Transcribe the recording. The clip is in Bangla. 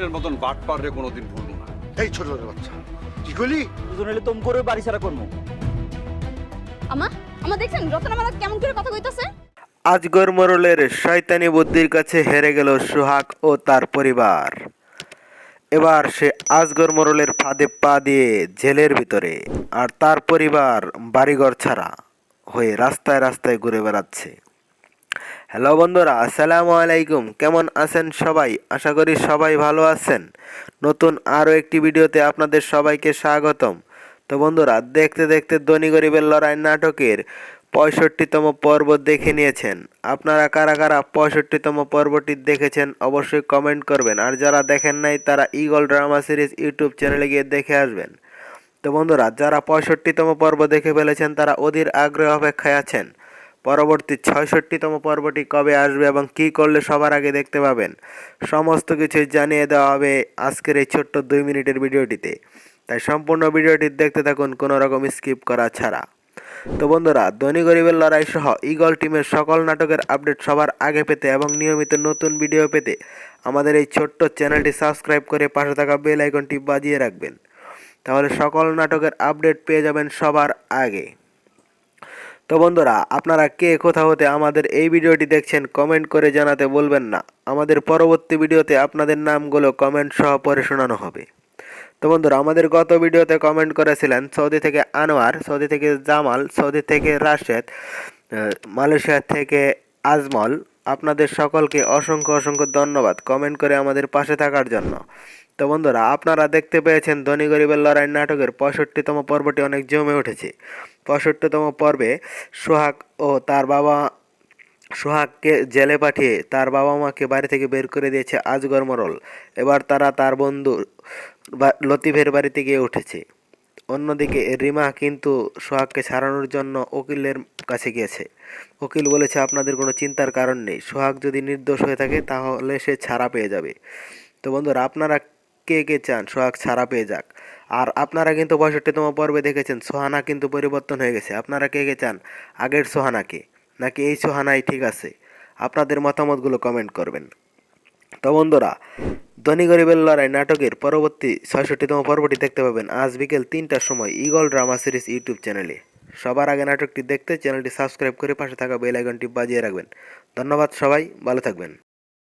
এর মতন বাট পারলে কোনোদিন ভুলবো না। এই ছোট বাচ্চা কি করলি? দুজন হলে তোম করে বাড়ি ছাড়া করবো। আমা আমা দেখছেন রতন আমার কেমন করে কথা কইতাছে। আজগর মোড়লের শয়তানি বুদ্ধির কাছে হেরে গেল সোহাগ ও তার পরিবার। এবার সে আজগর মোড়লের ফাঁদে পা দিয়ে জেলের ভিতরে, আর তার পরিবার বাড়িঘর ছাড়া হয়ে রাস্তায় রাস্তায় ঘুরে বেড়াচ্ছে। হ্যালো বন্ধুরা, আসসালামু আলাইকুম। কেমন আছেন সবাই? আশা করি সবাই ভালো আছেন। নতুন আরও একটি ভিডিওতে আপনাদের সবাইকে স্বাগতম। তো বন্ধুরা, দেখতে দেখতে ধনী গরিবের লড়াই নাটকের 65তম পর্ব দেখে নিয়েছেন। আপনারা কারা কারা 65তম পর্বটি দেখেছেন অবশ্যই কমেন্ট করবেন, আর যারা দেখেন নাই তারা ঈগল ড্রামা সিরিজ ইউটিউব চ্যানেলে গিয়ে দেখে আসবেন। তো বন্ধুরা, যারা 65তম পর্ব দেখে ফেলেছেন তারা অধীর আগ্রহে অপেক্ষায় আছেন পরবর্তী 66তম পর্বটি কবে আসবে এবং কী করলে সবার আগে দেখতে পাবেন, সমস্ত কিছুই জানিয়ে দেওয়া হবে আজকের এই ছোট্ট 2 মিনিটের ভিডিওটিতে। তাই সম্পূর্ণ ভিডিওটি দেখতে থাকুন কোনো রকম স্কিপ করা ছাড়া। তো বন্ধুরা, ধনী গরিবের লড়াই সহ ঈগল টিমের সকল নাটকের আপডেট সবার আগে পেতে এবং নিয়মিত নতুন ভিডিও পেতে আমাদের এই ছোট্ট চ্যানেলটি সাবস্ক্রাইব করে পাশে থাকা বেল আইকনটি বাজিয়ে রাখবেন। তাহলে সকল নাটকের আপডেট পেয়ে যাবেন সবার আগে। তো বন্ধুরা, আপনারা কে কোথা হতে আমাদের এই ভিডিওটি দেখছেন কমেন্ট করে জানাতে বলবেন না। আমাদের পরবর্তী ভিডিওতে আপনাদের নামগুলো কমেন্ট সহ পড়ে শোনানো হবে। তো বন্ধুরা, আমাদের গত ভিডিওতে কমেন্ট করেছিলেন সৌদি থেকে আনোয়ার, সৌদি থেকে জামাল, সৌদি থেকে রাশেদ, মালয়েশিয়া থেকে আজমল। আপনাদের সকলকে অসংখ্য অসংখ্য ধন্যবাদ কমেন্ট করে আমাদের পাশে থাকার জন্য। তো বন্ধুরা, আপনারা দেখতে পেয়েছেন ধনী গরিবের লড়াই নাটকের 65তম পর্বটি অনেক জমে উঠেছে। 65তম পর্বে সোহাগকে জেলে পাঠিয়ে তার বাবা মাকে বাড়ি থেকে বের করে দিয়েছে আজগর মোড়ল। এবার তারা তার বন্ধু লতিফের বাড়িতে গিয়ে উঠেছে। অন্যদিকে রিমা কিন্তু সোহাগকে ছাড়ানোর জন্য উকিলের কাছে গিয়েছে। উকিল বলেছে আপনাদের কোনো চিন্তার কারণ নেই, সোহাগ যদি নির্দোষ হয়ে থাকে তাহলে সে ছাড়া পেয়ে যাবে। তো বন্ধুরা, আপনারা কে কে চান সোহাগ ছাড়া পেয়ে যাক? আর আপনারা কিন্তু 65তম পর্বে দেখেছেন সোহানা কিন্তু পরিবর্তন হয়ে গেছে। আপনারা কে কে চান আগের সোহানাকে, নাকি এই সোহানাই ঠিক আছে? আপনাদের মতামতগুলো কমেন্ট করবেন। তো বন্ধুরা, ধনী গরিবের লড়াই নাটকের পরবর্তী 66তম পর্বটি দেখতে পাবেন আজ বিকেল 3টার সময় ঈগল ড্রামা সিরিজ ইউটিউব চ্যানেলে। সবার আগে নাটকটি দেখতে চ্যানেলটি সাবস্ক্রাইব করে পাশে থাকা বেল আইকনটি বাজিয়ে রাখবেন। ধন্যবাদ, সবাই ভালো থাকবেন।